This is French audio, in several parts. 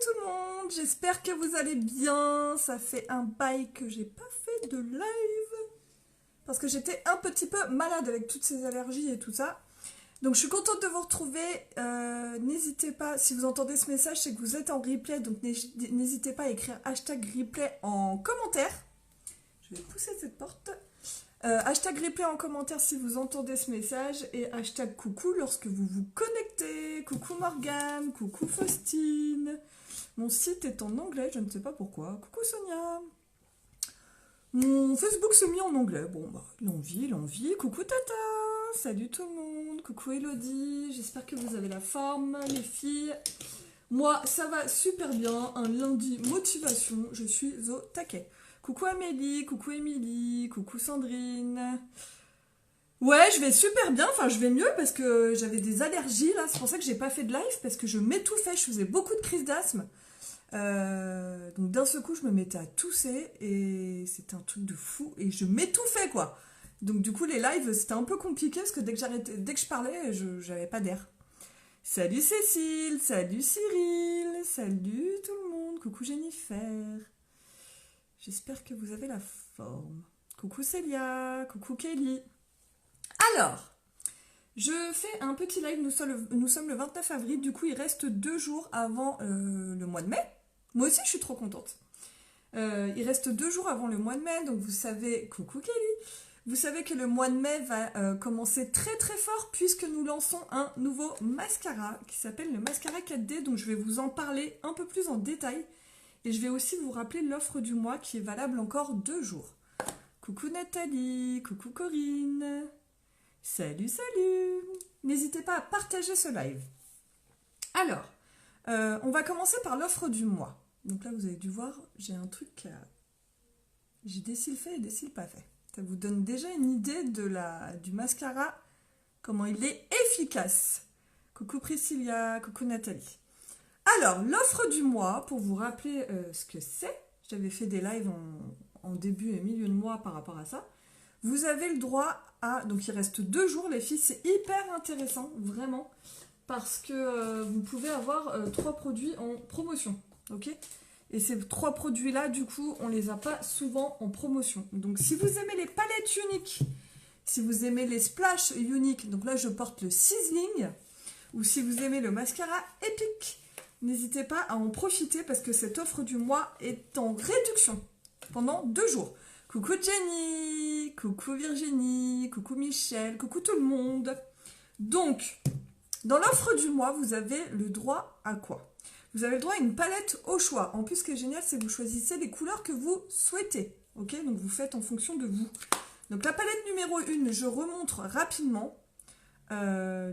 tout le monde, j'espère que vous allez bien. Ça fait un bail que j'ai pas fait de live parce que j'étais un petit peu malade avec toutes ces allergies et tout ça. Donc je suis contente de vous retrouver. N'hésitez pas, si vous entendez ce message, c'est que vous êtes en replay, donc n'hésitez pas à écrire hashtag replay en commentaire. Je vais pousser cette porte. Hashtag replay en commentaire si vous entendez ce message et hashtag coucou lorsque vous vous connectez. Coucou Morgane, coucou Faustine. Mon site est en anglais, je ne sais pas pourquoi. Coucou Sonia. Mon Facebook s'est mis en anglais. Bon, bah, l'envie. Coucou Tata. Salut tout le monde. Coucou Elodie. J'espère que vous avez la forme, les filles. Moi, ça va super bien. Un lundi motivation. Je suis au taquet. Coucou Amélie, coucou Émilie, coucou Sandrine. Ouais, je vais super bien, enfin je vais mieux parce que j'avais des allergies là, c'est pour ça que j'ai pas fait de live parce que je m'étouffais, je faisais beaucoup de crises d'asthme. Donc d'un seul coup je me mettais à tousser et c'était un truc de fou et je m'étouffais quoi. Donc du coup les lives c'était un peu compliqué parce que dès que je parlais, j'avais pas d'air. Salut Cécile, salut Cyril, salut tout le monde, coucou Jennifer. J'espère que vous avez la forme. Coucou Célia, coucou Kelly. Alors, je fais un petit live, nous sommes le 29 avril, du coup il reste 2 jours avant le mois de mai. Moi aussi je suis trop contente. Il reste 2 jours avant le mois de mai, donc vous savez, coucou Kelly, vous savez que le mois de mai va commencer très très fort puisque nous lançons un nouveau mascara qui s'appelle le mascara 4D, donc je vais vous en parler un peu plus en détail. Et je vais aussi vous rappeler l'offre du mois qui est valable encore 2 jours. Coucou Nathalie, coucou Corinne. Salut, salut. N'hésitez pas à partager ce live. Alors, on va commencer par l'offre du mois. Donc là, vous avez dû voir, j'ai un truc j'ai des cils faits et des cils pas faits. Ça vous donne déjà une idée du mascara, comment il est efficace. Coucou Priscilla, coucou Nathalie. Alors, l'offre du mois, pour vous rappeler ce que c'est, j'avais fait des lives en début et milieu de mois par rapport à ça, vous avez le droit à... Donc il reste 2 jours les filles, c'est hyper intéressant, vraiment, parce que vous pouvez avoir 3 produits en promotion, ok? Et ces 3 produits-là, du coup, on les a pas souvent en promotion. Donc si vous aimez les palettes uniques, si vous aimez les splash uniques, donc là je porte le Sizzling, ou si vous aimez le mascara Epic, n'hésitez pas à en profiter parce que cette offre du mois est en réduction pendant 2 jours. Coucou Jenny, coucou Virginie, coucou Michel, coucou tout le monde. Donc, dans l'offre du mois, vous avez le droit à quoi? Vous avez le droit à une palette au choix. En plus, ce qui est génial, c'est que vous choisissez les couleurs que vous souhaitez. Ok, donc vous faites en fonction de vous. Donc la palette numéro 1, je remontre rapidement.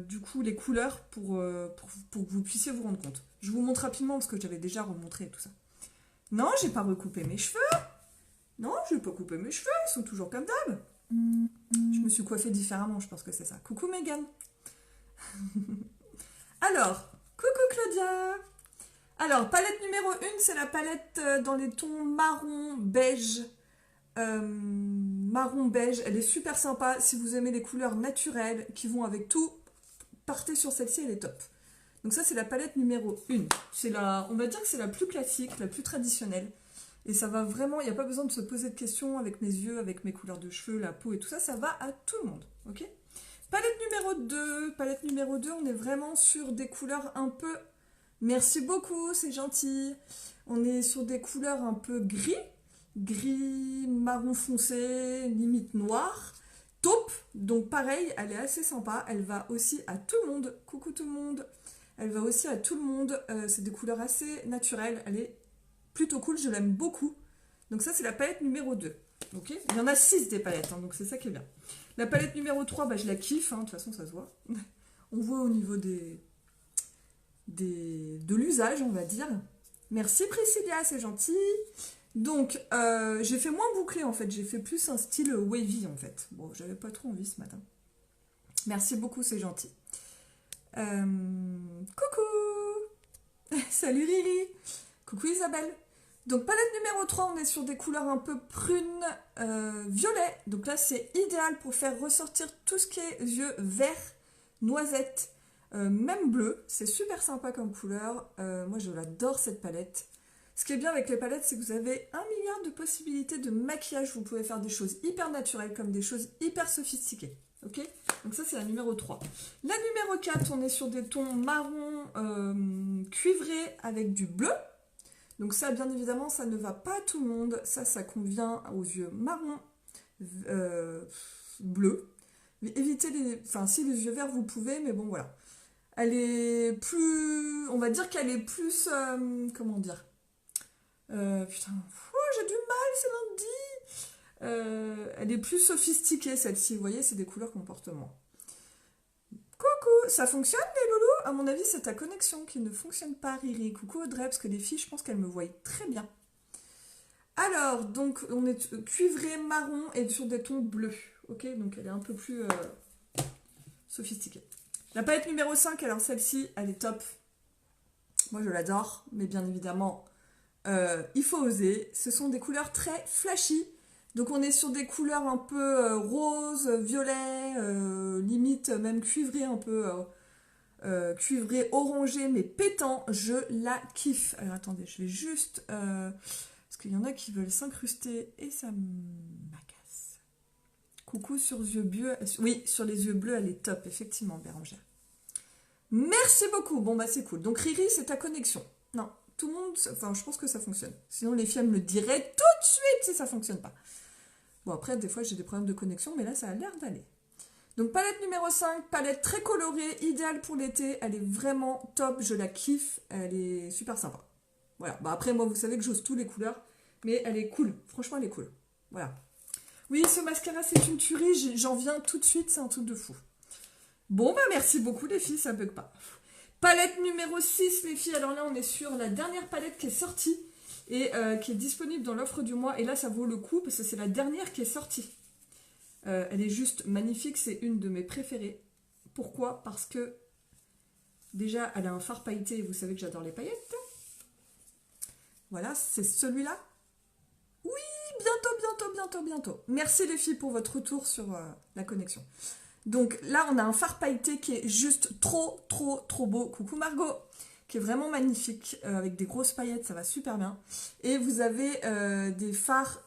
Du coup les couleurs pour que vous puissiez vous rendre compte. Je vous montre rapidement parce que j'avais déjà remontré tout ça. Non, j'ai pas recoupé mes cheveux. Non, j'ai pas coupé mes cheveux, ils sont toujours comme d'hab. Je me suis coiffée différemment, je pense que c'est ça. Coucou Megan. Alors, coucou Claudia. Alors, palette numéro 1, c'est la palette dans les tons marron beige. Marron beige, elle est super sympa si vous aimez les couleurs naturelles qui vont avec tout, partez sur celle-ci, elle est top. Donc ça c'est la palette numéro 1, on va dire que c'est la plus classique, la plus traditionnelle et ça va vraiment, il n'y a pas besoin de se poser de questions avec mes yeux, avec mes couleurs de cheveux, la peau et tout ça, ça va à tout le monde, ok? Palette numéro 2, on est vraiment sur des couleurs un peu, merci beaucoup, c'est gentil, on est sur des couleurs un peu gris, marron foncé, limite noir, taupe, donc pareil, elle est assez sympa, elle va aussi à tout le monde, coucou tout le monde, elle va aussi à tout le monde, c'est des couleurs assez naturelles, elle est plutôt cool, je l'aime beaucoup, donc ça c'est la palette numéro 2, ok? Il y en a 6 des palettes, hein, donc c'est ça qui est bien. La palette numéro 3, bah, je la kiffe, hein, de toute façon ça se voit, on voit au niveau de l'usage, on va dire. Merci Priscilla, c'est gentil. Donc, j'ai fait moins bouclé en fait, j'ai fait plus un style wavy en fait. Bon, j'avais pas trop envie ce matin. Merci beaucoup, c'est gentil. Coucou. Salut Riri. Coucou Isabelle. Donc, palette numéro 3, on est sur des couleurs un peu prunes, violet. Donc là, c'est idéal pour faire ressortir tout ce qui est yeux verts, noisettes, même bleu, c'est super sympa comme couleur. Moi, je l'adore cette palette. Ce qui est bien avec les palettes, c'est que vous avez 1 milliard de possibilités de maquillage. Vous pouvez faire des choses hyper naturelles comme des choses hyper sophistiquées. Ok? Donc ça, c'est la numéro 3. La numéro 4, on est sur des tons marron cuivrés avec du bleu. Donc ça, bien évidemment, ça ne va pas à tout le monde. Ça convient aux yeux marron, bleu. Évitez les... Enfin, si les yeux verts, vous pouvez, mais bon, voilà. Elle est plus... On va dire qu'elle est plus... comment dire? Putain, j'ai du mal, c'est lundi. Elle est plus sophistiquée, celle-ci. Vous voyez, c'est des couleurs qu'on porte moins. Coucou, ça fonctionne les loulous? À mon avis, c'est ta connexion qui ne fonctionne pas, Riri. Coucou Audrey, parce que les filles, je pense qu'elles me voient très bien. Alors, donc, on est cuivré marron et sur des tons bleus. Ok, donc elle est un peu plus sophistiquée. La palette numéro 5, alors celle-ci, elle est top. Moi, je l'adore, mais bien évidemment, il faut oser. Ce sont des couleurs très flashy. Donc on est sur des couleurs un peu rose, violet, limite même cuivré, un peu cuivré, orangé, mais pétant. Je la kiffe. Alors attendez, je vais juste... parce qu'il y en a qui veulent s'incruster et ça m'agace. Coucou sur les yeux bleus. Oui, sur les yeux bleus, elle est top, effectivement, Bérangère. Merci beaucoup. Bon, bah c'est cool. Donc Riri, c'est ta connexion. Non, tout le monde... Enfin, je pense que ça fonctionne. Sinon, les filles me le diraient tout de suite si ça fonctionne pas. Bon, après, des fois, j'ai des problèmes de connexion, mais là, ça a l'air d'aller. Donc, palette numéro 5, palette très colorée, idéale pour l'été. Elle est vraiment top, je la kiffe. Elle est super sympa. Voilà. Bah, après, moi, vous savez que j'ose toutes les couleurs, mais elle est cool. Franchement, elle est cool. Voilà. Oui, ce mascara, c'est une tuerie. J'en viens tout de suite, c'est un truc de fou. Bon, bah, merci beaucoup, les filles, ça bug pas. Palette numéro 6, les filles. Alors là, on est sur la dernière palette qui est sortie et qui est disponible dans l'offre du mois. Et là, ça vaut le coup parce que c'est la dernière qui est sortie. Elle est juste magnifique, c'est une de mes préférées. Pourquoi? Parce que déjà, elle a un fard pailleté, vous savez que j'adore les paillettes. Voilà, c'est celui-là. Oui, bientôt. Merci les filles pour votre retour sur la connexion. Donc là, on a un fard pailleté qui est juste trop beau. Coucou Margot, qui est vraiment magnifique, avec des grosses paillettes, ça va super bien. Et vous avez des fards,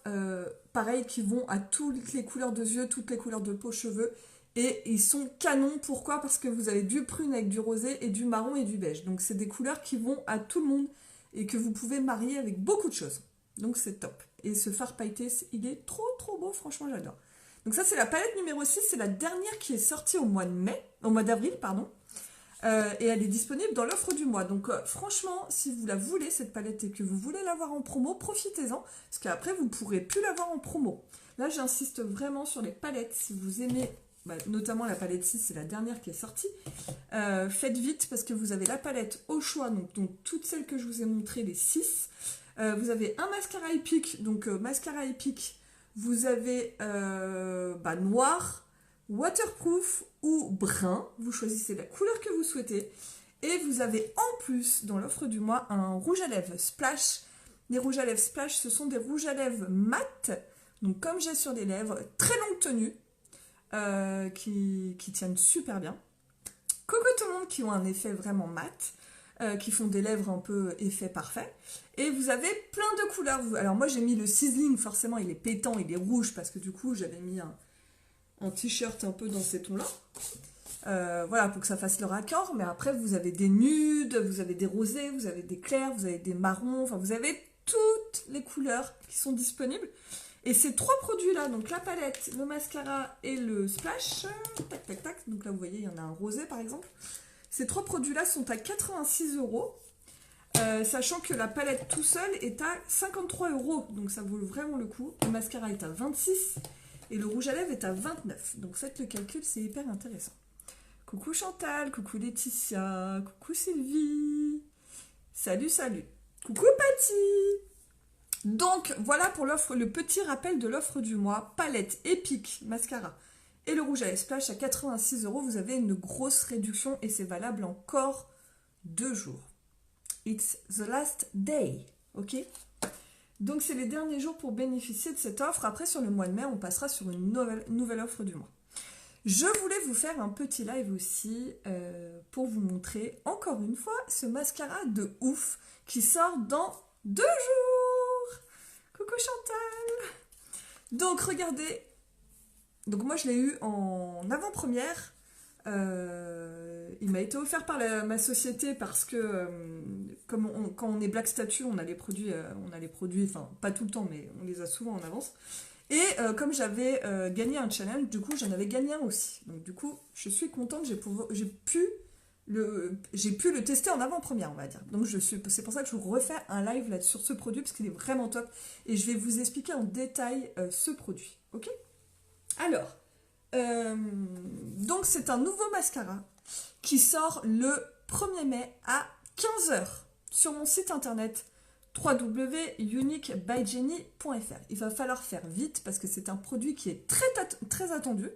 pareil, qui vont à toutes les couleurs de yeux, toutes les couleurs de peau, cheveux. Et ils sont canons, pourquoi? Parce que vous avez du prune avec du rosé et du marron et du beige. Donc c'est des couleurs qui vont à tout le monde et que vous pouvez marier avec beaucoup de choses. Donc c'est top. Et ce fard pailleté, il est trop beau, franchement j'adore. Donc ça c'est la palette numéro 6, c'est la dernière qui est sortie au mois d'avril, pardon. Et elle est disponible dans l'offre du mois. Donc franchement, si vous la voulez, cette palette, et que vous voulez l'avoir en promo, profitez-en, parce qu'après, vous ne pourrez plus l'avoir en promo. Là, j'insiste vraiment sur les palettes. Si vous aimez, notamment la palette 6, c'est la dernière qui est sortie, faites vite, parce que vous avez la palette au choix, donc toutes celles que je vous ai montrées, les 6. Vous avez un mascara épique, donc mascara épique, vous avez noir, waterproof ou brun, vous choisissez la couleur que vous souhaitez, et vous avez en plus dans l'offre du mois un rouge à lèvres Splash. Les rouges à lèvres Splash, ce sont des rouges à lèvres mat, donc comme j'ai sur les lèvres, très longue tenue, qui tiennent super bien. Coucou tout le monde, qui ont un effet vraiment mat, qui font des lèvres un peu effet parfait. Et vous avez plein de couleurs. Alors moi j'ai mis le sizzling, forcément il est pétant, il est rouge, parce que du coup j'avais mis un t-shirt un peu dans ces tons-là. Voilà, pour que ça fasse le raccord. Mais après, vous avez des nudes, vous avez des rosés, vous avez des clairs, vous avez des marrons. Enfin, vous avez toutes les couleurs qui sont disponibles. Et ces 3 produits-là, donc la palette, le mascara et le splash, tac. Donc là, vous voyez, il y en a un rosé, par exemple. Ces 3 produits-là sont à 86 €. Sachant que la palette tout seul est à 53 €. Donc ça vaut vraiment le coup. Le mascara est à 26 € et le rouge à lèvres est à 29 €. Donc faites le calcul, c'est hyper intéressant. Coucou Chantal, coucou Laetitia, coucou Sylvie. Salut. Coucou Patty. Donc voilà pour l'offre, le petit rappel de l'offre du mois. Palette épique, mascara et le rouge à lèvres splash à 86 €. Vous avez une grosse réduction et c'est valable encore 2 jours. It's the last day, ok? Donc c'est les derniers jours pour bénéficier de cette offre. Après sur le mois de mai, on passera sur une nouvelle offre du mois. Je voulais vous faire un petit live aussi pour vous montrer encore une fois ce mascara de ouf qui sort dans 2 jours. Coucou Chantal. Donc regardez, donc moi je l'ai eu en avant-première. Il m'a été offert par ma société parce que quand on est Black Statue, on a les produits, enfin pas tout le temps, mais on les a souvent en avance. Et comme j'avais gagné un challenge, du coup j'en avais gagné un aussi. Donc du coup je suis contente, j'ai pu le tester en avant-première, on va dire. Donc c'est pour ça que je vous refais un live là sur ce produit parce qu'il est vraiment top et je vais vous expliquer en détail ce produit. Ok? Alors. Donc c'est un nouveau mascara qui sort le 1er mai à 15h sur mon site internet www.uniquebyjenny.fr. Il va falloir faire vite parce que c'est un produit qui est très attendu,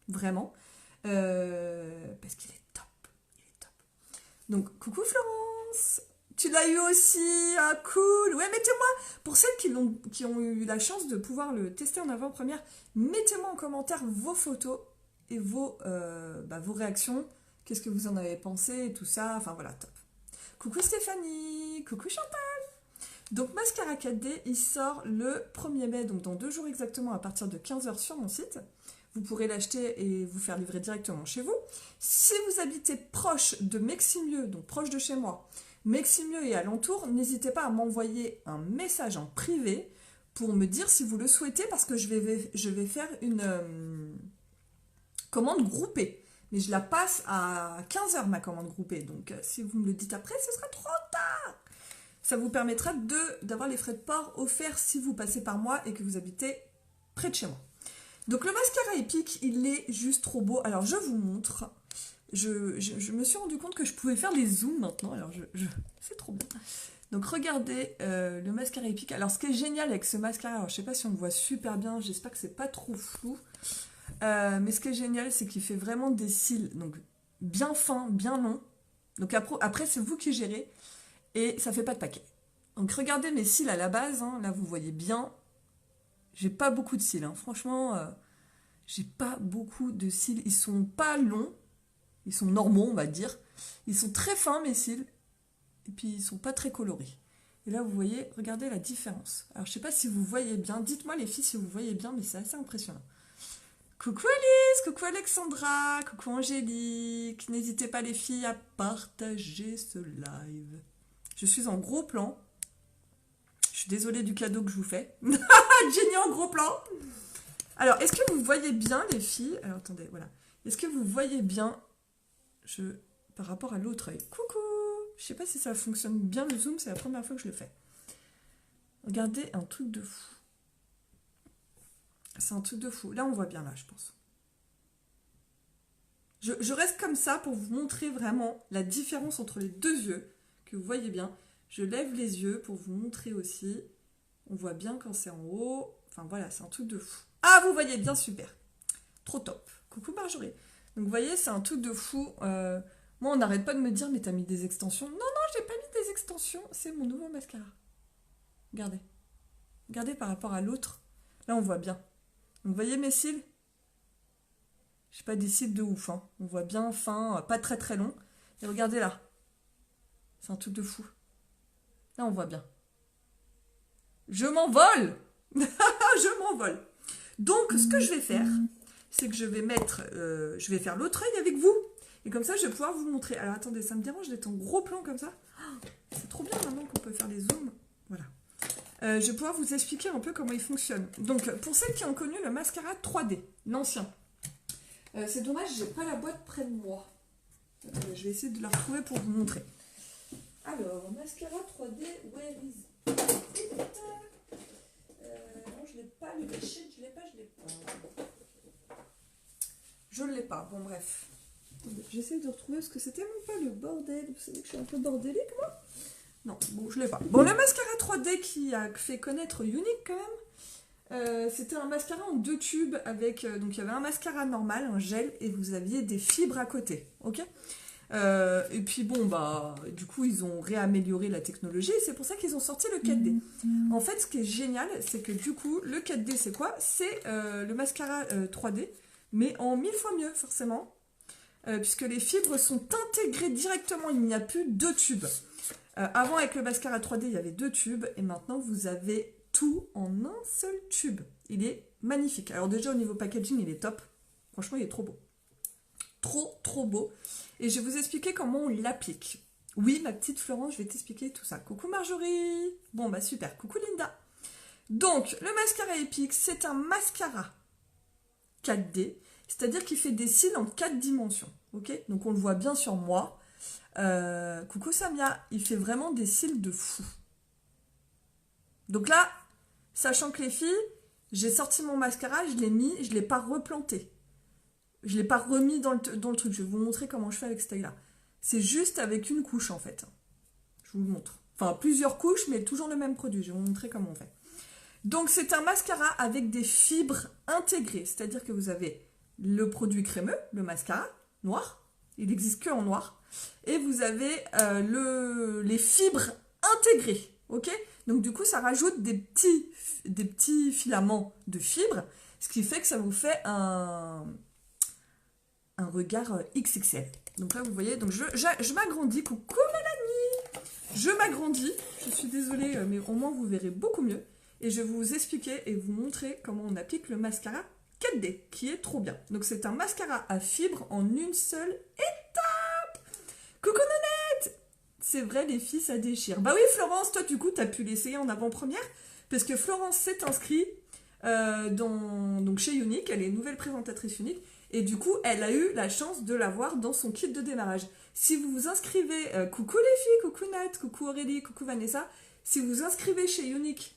vraiment, parce qu'il est top. Il est top. Donc coucou Florence, tu l'as eu aussi, ah cool. Ouais, mettez-moi, pour celles qui ont eu la chance de pouvoir le tester en avant-première, mettez-moi en commentaire vos photos et vos réactions. Qu'est-ce que vous en avez pensé et tout ça. Enfin voilà, top. Coucou Stéphanie, coucou Chantal. Donc Mascara 4D, il sort le 1er mai, donc dans 2 jours exactement, à partir de 15h sur mon site. Vous pourrez l'acheter et vous faire livrer directement chez vous. Si vous habitez proche de Meximieux, donc proche de chez moi, Meximieux et alentour, n'hésitez pas à m'envoyer un message en privé pour me dire si vous le souhaitez parce que je vais faire une commande groupée. Mais je la passe à 15h ma commande groupée. Donc si vous me le dites après, ce sera trop tard. Ça vous permettra d'avoir les frais de port offerts si vous passez par moi et que vous habitez près de chez moi. Donc le mascara Epic, il est juste trop beau. Alors je vous montre. Je me suis rendu compte que je pouvais faire des zooms maintenant. Alors c'est trop bien. Donc regardez le mascara Epic. Alors ce qui est génial avec ce mascara, alors je sais pas si on le voit super bien, j'espère que c'est pas trop flou. Mais ce qui est génial, c'est qu'il fait vraiment des cils donc bien fins, bien longs. Donc après c'est vous qui gérez. Et ça fait pas de paquet. Donc regardez mes cils à la base. Hein, là vous voyez bien. J'ai pas beaucoup de cils. Hein. Franchement, j'ai pas beaucoup de cils. Ils sont pas longs. Ils sont normaux, on va dire. Ils sont très fins, mes cils. Et puis, ils sont pas très colorés. Et là, vous voyez, regardez la différence. Alors, je sais pas si vous voyez bien. Dites-moi, les filles, si vous voyez bien, mais c'est assez impressionnant. Coucou Alice, coucou Alexandra, coucou Angélique. N'hésitez pas, les filles, à partager ce live. Je suis en gros plan. Je suis désolée du cadeau que je vous fais. Jenny en gros plan. Alors, est-ce que vous voyez bien, les filles? Alors, attendez, voilà. Est-ce que vous voyez bien par rapport à l'autre œil? Coucou. Je sais pas si ça fonctionne bien le zoom, c'est la première fois que je le fais. Regardez, un truc de fou. C'est un truc de fou. Là, on voit bien, là, je pense. Je reste comme ça pour vous montrer vraiment la différence entre les 2 yeux, que vous voyez bien. Je lève les yeux pour vous montrer aussi. On voit bien quand c'est en haut. Enfin, voilà, c'est un truc de fou. Ah, vous voyez bien, super. Trop top. Coucou Marjorie. Donc vous voyez, c'est un truc de fou. Moi, on n'arrête pas de me dire, mais t'as mis des extensions. Non, j'ai pas mis des extensions. C'est mon nouveau mascara. Regardez. Regardez par rapport à l'autre. Là, on voit bien. Donc vous voyez mes cils? J'ai pas des cils de ouf. Hein. On voit bien fin, pas très très long. Et regardez là. C'est un truc de fou. Là, on voit bien. Je m'envole. Je m'envole. Donc, ce que je vais faire, c'est que je vais faire l'autre œil avec vous. Et comme ça, je vais pouvoir vous montrer. Alors, attendez, ça me dérange d'être en gros plan comme ça. C'est trop bien maintenant qu'on peut faire des zooms. Voilà. Je vais pouvoir vous expliquer un peu comment il fonctionne. Donc, pour celles qui ont connu le mascara 3D, l'ancien. C'est dommage, j'ai pas la boîte près de moi. Je vais essayer de la retrouver pour vous montrer. Alors, mascara 3D, where is it? Non, je l'ai pas, le cachet, je l'ai pas. Je ne l'ai pas, bon bref. J'essaie de retrouver ce que c'était même pas le bordel. Vous savez que je suis un peu bordélique, moi? Non, bon, je l'ai pas. Bon, le mascara 3D qui a fait connaître Unique quand même, c'était un mascara en 2 tubes avec... donc, il y avait un mascara normal, un gel, et vous aviez des fibres à côté, ok? Et puis bon, bah, du coup, ils ont réamélioré la technologie et c'est pour ça qu'ils ont sorti le 4D. En fait, ce qui est génial, c'est que du coup, le 4D, c'est quoi? C'est le mascara 3D. mais en 1000 fois mieux, forcément. Puisque les fibres sont intégrées directement, il n'y a plus deux tubes. Avant, avec le mascara 3D, il y avait deux tubes, et maintenant, vous avez tout en un seul tube. Il est magnifique. Alors déjà, au niveau packaging, il est top. Franchement, il est trop beau. Trop beau. Et je vais vous expliquer comment on l'applique. Oui, ma petite Florence, je vais t'expliquer tout ça. Coucou Marjorie. Bon, bah super. Coucou Linda. Donc, le mascara Epic, c'est un mascara 4D, c'est-à-dire qu'il fait des cils en 4 dimensions. Ok, donc on le voit bien sur moi. Coucou Samia, il fait vraiment des cils de fou. Donc là, sachant que les filles, j'ai sorti mon mascara, je l'ai mis, je ne l'ai pas replanté. Je ne l'ai pas remis dans le truc. Je vais vous montrer comment je fais avec cette taille-là. C'est juste avec une couche en fait. Je vous le montre. Enfin, plusieurs couches, mais toujours le même produit. Je vais vous montrer comment on fait. Donc, c'est un mascara avec des fibres intégrées. C'est-à-dire que vous avez le produit crémeux, le mascara, noir. Il n'existe que en noir. Et vous avez les fibres intégrées. Ok? Donc, du coup, ça rajoute des petits filaments de fibres. Ce qui fait que ça vous fait un regard XXL. Donc là, vous voyez, donc je m'agrandis. Coucou Mélanie! Je m'agrandis. Je suis désolée, mais au moins, vous verrez beaucoup mieux. Et je vais vous expliquer et vous montrer comment on applique le mascara 4D, qui est trop bien. Donc c'est un mascara à fibres en une seule étape. Coucou Nonette! C'est vrai, les filles, ça déchire. Bah oui, Florence, toi, du coup, tu as pu l'essayer en avant-première, parce que Florence s'est inscrite donc chez Unique, elle est nouvelle présentatrice Unique, et du coup, elle a eu la chance de l'avoir dans son kit de démarrage. Si vous vous inscrivez, coucou les filles, coucou Nat, coucou Aurélie, coucou Vanessa, si vous vous inscrivez chez Unique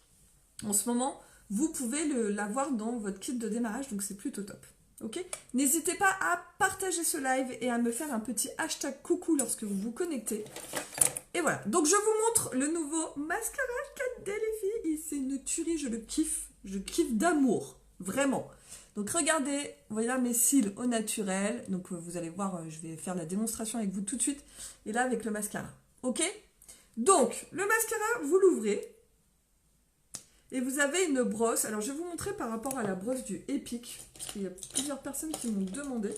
en ce moment, vous pouvez l'avoir dans votre kit de démarrage, donc c'est plutôt top. Ok? N'hésitez pas à partager ce live et à me faire un petit hashtag coucou lorsque vous vous connectez. Et voilà, donc je vous montre le nouveau mascara 4D les filles. C'est une tuerie, je kiffe d'amour, vraiment. Donc regardez, voilà mes cils au naturel. Donc vous allez voir, je vais faire la démonstration avec vous tout de suite. Et là avec le mascara, ok? Donc le mascara, vous l'ouvrez. Et vous avez une brosse. Alors, je vais vous montrer par rapport à la brosse du Epic, parce qu'il y a plusieurs personnes qui m'ont demandé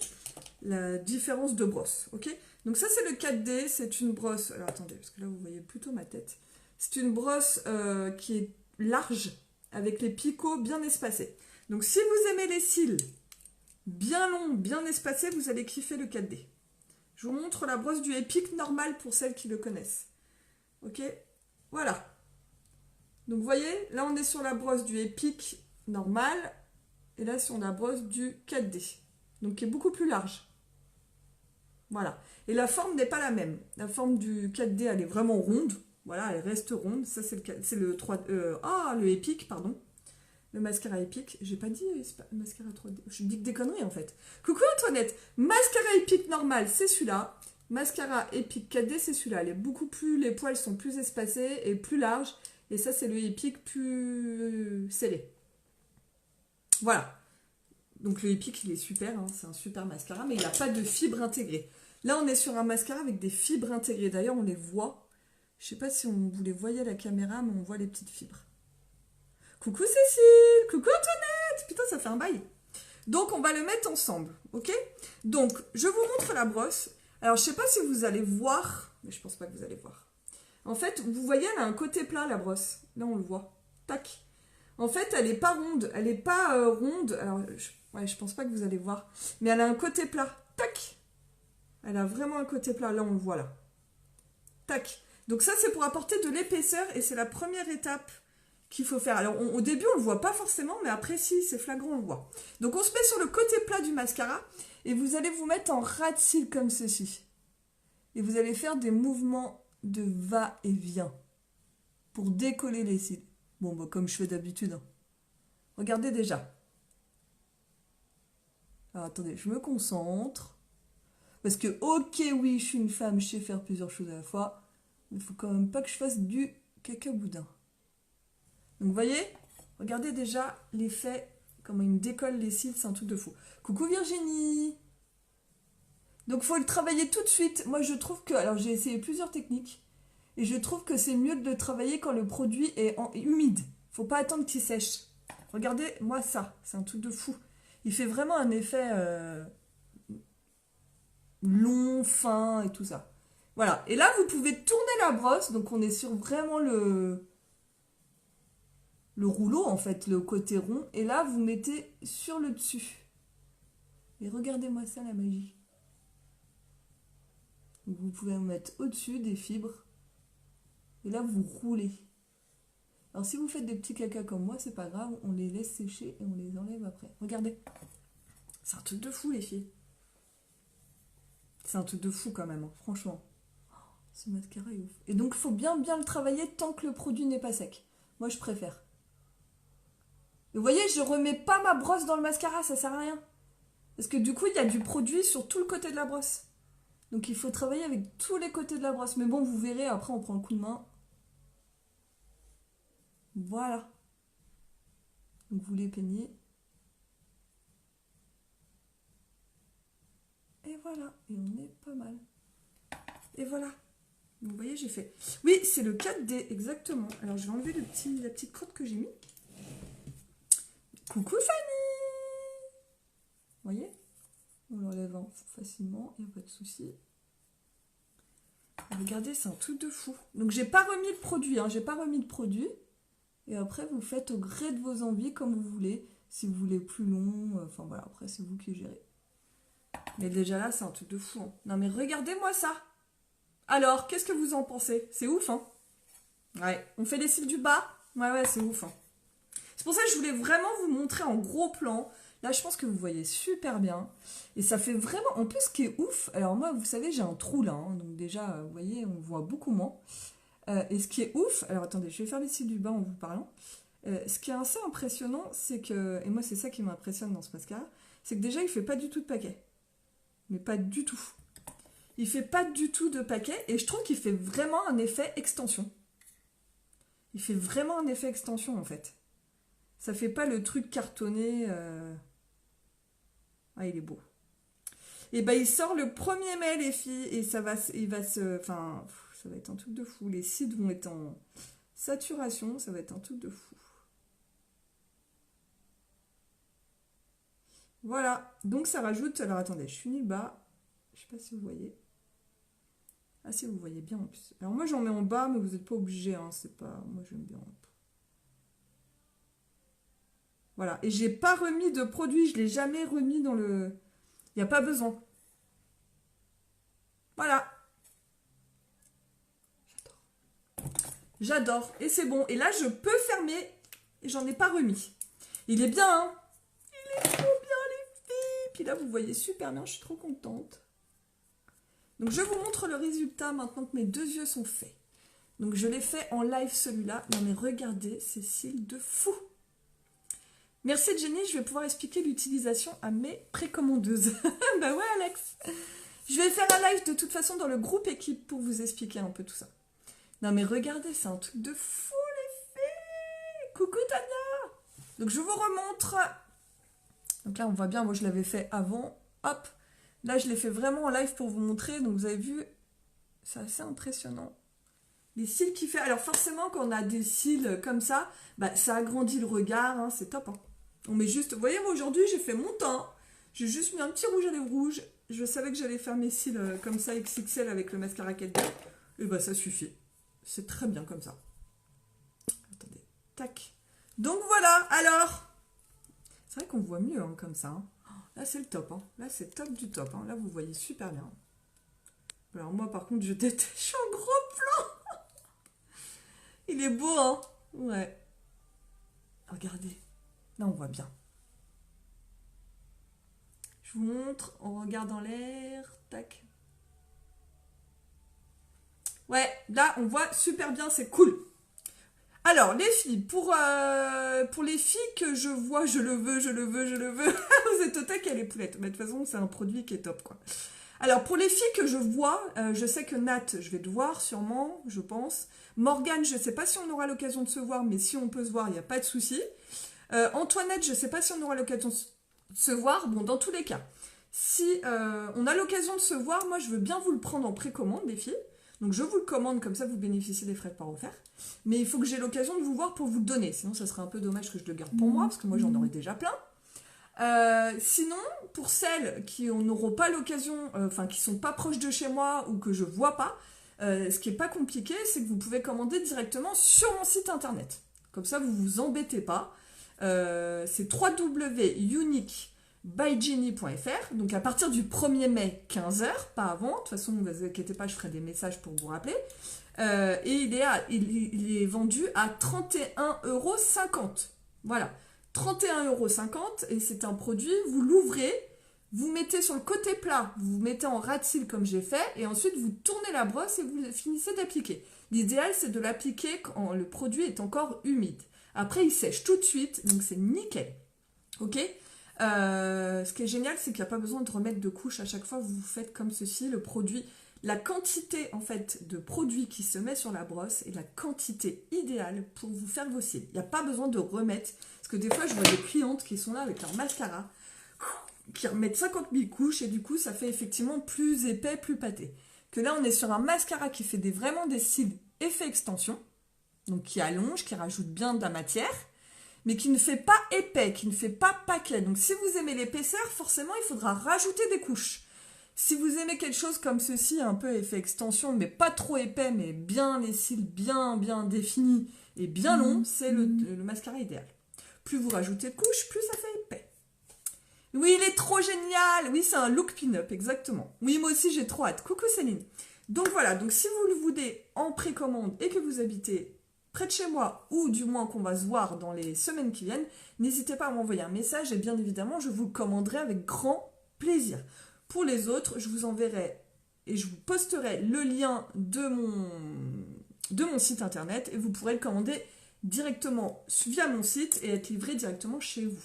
la différence de brosse. Ok? Donc, ça, c'est le 4D. C'est une brosse... Alors, attendez, parce que là, vous voyez plutôt ma tête. C'est une brosse qui est large, avec les picots bien espacés. Donc, si vous aimez les cils bien longs, bien espacés, vous allez kiffer le 4D. Je vous montre la brosse du Epic normale pour celles qui le connaissent. Ok? Voilà. Donc, vous voyez, là, on est sur la brosse du Epic normal. Et là, sur la brosse du 4D. Donc, qui est beaucoup plus large. Voilà. Et la forme n'est pas la même. La forme du 4D, elle est vraiment ronde. Voilà, elle reste ronde. Ça, c'est le Epic, pardon. Le mascara Epic. J'ai pas dit mascara 3D. Je dis que des conneries, en fait. Coucou Antoinette. Mascara Epic normal, c'est celui-là. Mascara Epic 4D, c'est celui-là. Les poils sont plus espacés et plus larges. Et ça, c'est le Epic plus scellé. Voilà. Donc le Epic, il est super, hein, c'est un super mascara, mais il n'a pas de fibres intégrées. Là, on est sur un mascara avec des fibres intégrées. D'ailleurs, on les voit. Je ne sais pas si vous les voyez à la caméra, mais on voit les petites fibres. Coucou Cécile! Coucou Antoinette! Putain, ça fait un bail. Donc, on va le mettre ensemble, ok? Donc, je vous montre la brosse. Alors, je ne sais pas si vous allez voir, mais je ne pense pas que vous allez voir. En fait, vous voyez, elle a un côté plat, la brosse. Là, on le voit. Tac. En fait, elle n'est pas ronde. Elle n'est pas ronde. Alors, je pense pas que vous allez voir. Mais elle a un côté plat. Tac. Elle a vraiment un côté plat. Là, on le voit, là. Tac. Donc ça, c'est pour apporter de l'épaisseur. Et c'est la première étape qu'il faut faire. Alors, au début, on ne le voit pas forcément. Mais après, si, c'est flagrant, on le voit. Donc, on se met sur le côté plat du mascara. Et vous allez vous mettre en ras de cils comme ceci. Et vous allez faire des mouvements de va-et-vient pour décoller les cils. Bon, bah, comme je fais d'habitude. Hein. Regardez déjà. Alors, attendez, je me concentre. Parce que, ok, oui, je suis une femme, je sais faire plusieurs choses à la fois. Il faut quand même pas que je fasse du cacaboudin. Donc, vous voyez, regardez déjà l'effet, comment il me décolle les cils, c'est un truc de fou. Coucou Virginie! Donc, il faut le travailler tout de suite. Moi, je trouve que... Alors, j'ai essayé plusieurs techniques. Et je trouve que c'est mieux de le travailler quand le produit est humide. Il ne faut pas attendre qu'il sèche. Regardez, moi, ça. C'est un truc de fou. Il fait vraiment un effet long, fin et tout ça. Voilà. Et là, vous pouvez tourner la brosse. Donc, on est sur vraiment le rouleau, en fait, le côté rond. Et là, vous mettez sur le dessus. Et regardez-moi ça, la magie. Donc, vous pouvez mettre au-dessus des fibres. Et là, vous roulez. Alors, si vous faites des petits cacas comme moi, c'est pas grave. On les laisse sécher et on les enlève après. Regardez. C'est un truc de fou, les filles. C'est un truc de fou, quand même, hein, franchement. Ce mascara est ouf. Et donc, il faut bien le travailler tant que le produit n'est pas sec. Moi, je préfère. Et vous voyez, je remets pas ma brosse dans le mascara, ça sert à rien. Parce que du coup, il y a du produit sur tout le côté de la brosse. Donc, il faut travailler avec tous les côtés de la brosse. Mais bon, vous verrez, après, on prend le coup de main. Voilà. Donc, vous les peignez. Et voilà. Et on est pas mal. Et voilà. Vous voyez, j'ai fait. Oui, c'est le 4D, exactement. Alors, je vais enlever la petite crotte que j'ai mis. Coucou Fanny! Vous voyez? On l'enlève facilement, il n'y a pas de souci. Regardez, c'est un truc de fou. Donc, j'ai pas remis le produit, hein, j'ai pas remis de produit. Et après, vous faites au gré de vos envies, comme vous voulez. Si vous voulez plus long, enfin voilà, après, c'est vous qui gérez. Mais déjà là, c'est un truc de fou. Hein. Non, mais regardez-moi ça! Alors, qu'est-ce que vous en pensez? C'est ouf, hein? Ouais, on fait les cils du bas? Ouais, c'est ouf, hein. C'est pour ça que je voulais vraiment vous montrer en gros plan. Là, je pense que vous voyez super bien. Et ça fait vraiment... En plus, ce qui est ouf... Alors moi, vous savez, j'ai un trou là. Hein, donc déjà, vous voyez, on voit beaucoup moins. Et ce qui est ouf... Alors attendez, je vais faire les cils du bas en vous parlant. Ce qui est assez impressionnant, c'est que... Et moi, c'est ça qui m'impressionne dans ce mascara. C'est que déjà, il fait pas du tout de paquet. Mais pas du tout. Il fait pas du tout de paquet. Et je trouve qu'il fait vraiment un effet extension. Il fait vraiment un effet extension, en fait. Ça fait pas le truc cartonné. Ah, il est beau. Et ben, il sort le 1er mai, les filles. Et ça va enfin, ça va être un truc de fou. Les cils vont être en saturation. Ça va être un truc de fou. Voilà. Donc, ça rajoute... Alors, attendez, je finis le bas. Je sais pas si vous voyez. Ah, si, vous voyez bien en plus. Alors, moi, j'en mets en bas, mais vous n'êtes pas obligé. Hein, c'est pas... Moi, j'aime bien. Voilà, et j'ai pas remis de produit, je l'ai jamais remis dans le... Il n'y a pas besoin. Voilà. J'adore. Et c'est bon. Et là, je peux fermer. Et j'en ai pas remis. Il est bien, hein? Il est trop bien, les filles. Puis là, vous voyez super bien, je suis trop contente. Donc, je vous montre le résultat maintenant que mes 2 yeux sont faits. Donc, je l'ai fait en live celui-là. Non, mais regardez ces cils de fou. Merci Jenny, je vais pouvoir expliquer l'utilisation à mes précommandeuses. Bah ouais Alex. Je vais faire un live de toute façon dans le groupe équipe pour vous expliquer un peu tout ça. Non mais regardez, c'est un truc de fou les filles. Coucou Tania. Donc je vous remontre. Donc là on voit bien, moi je l'avais fait avant. Hop. Là je l'ai fait vraiment en live pour vous montrer. Donc vous avez vu, c'est assez impressionnant. Les cils qu'il fait. Alors forcément quand on a des cils comme ça, bah, ça agrandit le regard, hein, c'est top. Hein. On met juste, vous voyez, moi aujourd'hui j'ai fait mon teint, j'ai juste mis un petit rouge à lèvres rouge, je savais que j'allais faire mes cils comme ça XXL avec le mascara 4D, et bah ça suffit, c'est très bien comme ça. Attendez, tac. Donc voilà, alors, c'est vrai qu'on voit mieux hein, comme ça. Hein. Là c'est le top, hein. Là c'est top du top, hein. Là vous voyez super bien. Alors moi par contre je déteste, je suis en gros plan. Il est beau, hein. Ouais. Regardez. Là, on voit bien. Je vous montre, on regarde dans l'air, tac. Ouais, là, on voit super bien, c'est cool. Alors, les filles, pour les filles que je vois, je le veux, vous êtes au taquet, les poulettes. Mais de toute façon, c'est un produit qui est top, quoi. Alors, pour les filles que je vois, je sais que Nat, je vais te voir sûrement, je pense. Morgane, je ne sais pas si on aura l'occasion de se voir, mais si on peut se voir, il n'y a pas de souci. Antoinette, je ne sais pas si on aura l'occasion de se voir. Bon, dans tous les cas, si on a l'occasion de se voir, moi, je veux bien vous le prendre en précommande, les filles. Donc, je vous le commande, comme ça, vous bénéficiez des frais de port offerts. Mais il faut que j'ai l'occasion de vous voir pour vous le donner. Sinon, ça serait un peu dommage que je le garde pour moi, parce que moi, j'en aurais déjà plein. Sinon, pour celles qui n'auront pas l'occasion, enfin qui sont pas proches de chez moi ou que je vois pas, ce qui est pas compliqué, c'est que vous pouvez commander directement sur mon site internet. Comme ça, vous vous embêtez pas. C'est www.uniquebyjenny.fr. Donc à partir du 1er mai, 15h, pas avant. De toute façon, ne vous inquiétez pas, je ferai des messages pour vous rappeler. Et il est vendu à 31,50 €. Voilà. 31,50 € et c'est un produit, vous l'ouvrez, vous mettez sur le côté plat, vous mettez en ras de cils comme j'ai fait et ensuite vous tournez la brosse et vous finissez d'appliquer. L'idéal c'est de l'appliquer quand le produit est encore humide. Après il sèche tout de suite donc c'est nickel. Ok. Ce qui est génial c'est qu'il n'y a pas besoin de remettre de couche à chaque fois, vous faites comme ceci, le produit. La quantité en fait de produit qui se met sur la brosse est la quantité idéale pour vous faire vos cils. Il n'y a pas besoin de remettre, parce que des fois je vois des clientes qui sont là avec leur mascara, qui remettent 50 000 couches et du coup ça fait effectivement plus épais, plus pâté. Que là on est sur un mascara qui fait vraiment des cils effet extension, donc qui allonge, qui rajoute bien de la matière, mais qui ne fait pas épais, qui ne fait pas paquet. Donc si vous aimez l'épaisseur, forcément il faudra rajouter des couches. Si vous aimez quelque chose comme ceci, un peu effet extension, mais pas trop épais, mais bien les cils bien définis et bien longs, c'est le mascara idéal. Plus vous rajoutez de couches, plus ça fait épais. Oui, il est trop génial. Oui, c'est un look pin-up, exactement. Oui, moi aussi, j'ai trop hâte. Coucou Céline. Donc voilà, donc si vous le voulez en précommande et que vous habitez près de chez moi, ou du moins qu'on va se voir dans les semaines qui viennent, n'hésitez pas à m'envoyer un message et bien évidemment, je vous le commanderai avec grand plaisir. Pour les autres, je vous enverrai et je vous posterai le lien de mon site internet et vous pourrez le commander directement via mon site et être livré directement chez vous.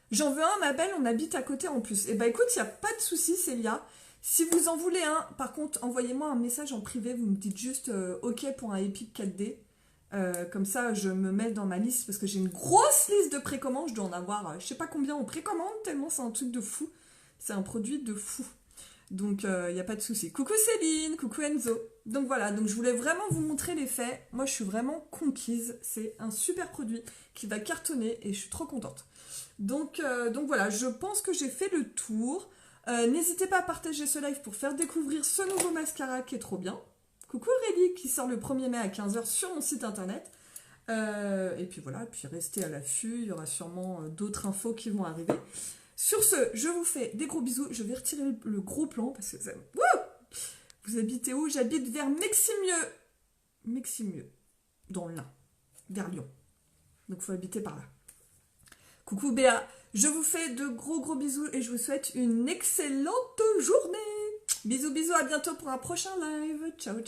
J'en veux un, ma belle, on habite à côté en plus. Eh ben écoute, il n'y a pas de souci, Célia. Si vous en voulez un, par contre, envoyez-moi un message en privé, vous me dites juste OK pour un Epic 4D. Comme ça, je me mets dans ma liste parce que j'ai une grosse liste de précommandes. Je dois en avoir, je sais pas combien en précommande, tellement c'est un truc de fou. C'est un produit de fou. Donc, il n'y a pas de souci. Coucou Céline, coucou Enzo. Donc voilà, donc je voulais vraiment vous montrer l'effet. Moi, je suis vraiment conquise. C'est un super produit qui va cartonner et je suis trop contente. Donc voilà, je pense que j'ai fait le tour. N'hésitez pas à partager ce live pour faire découvrir ce nouveau mascara qui est trop bien. Coucou Aurélie qui sort le 1er mai à 15h sur mon site internet. Et puis voilà, puis restez à l'affût. Il y aura sûrement d'autres infos qui vont arriver. Sur ce, je vous fais des gros bisous. Je vais retirer le gros plan parce que ça... Wouh, vous habitez où? J'habite vers Meximieux. Meximieux, dans l'Ain, vers Lyon. Donc, il faut habiter par là. Coucou Béa, je vous fais de gros bisous et je vous souhaite une excellente journée. Bisous, à bientôt pour un prochain live. Ciao.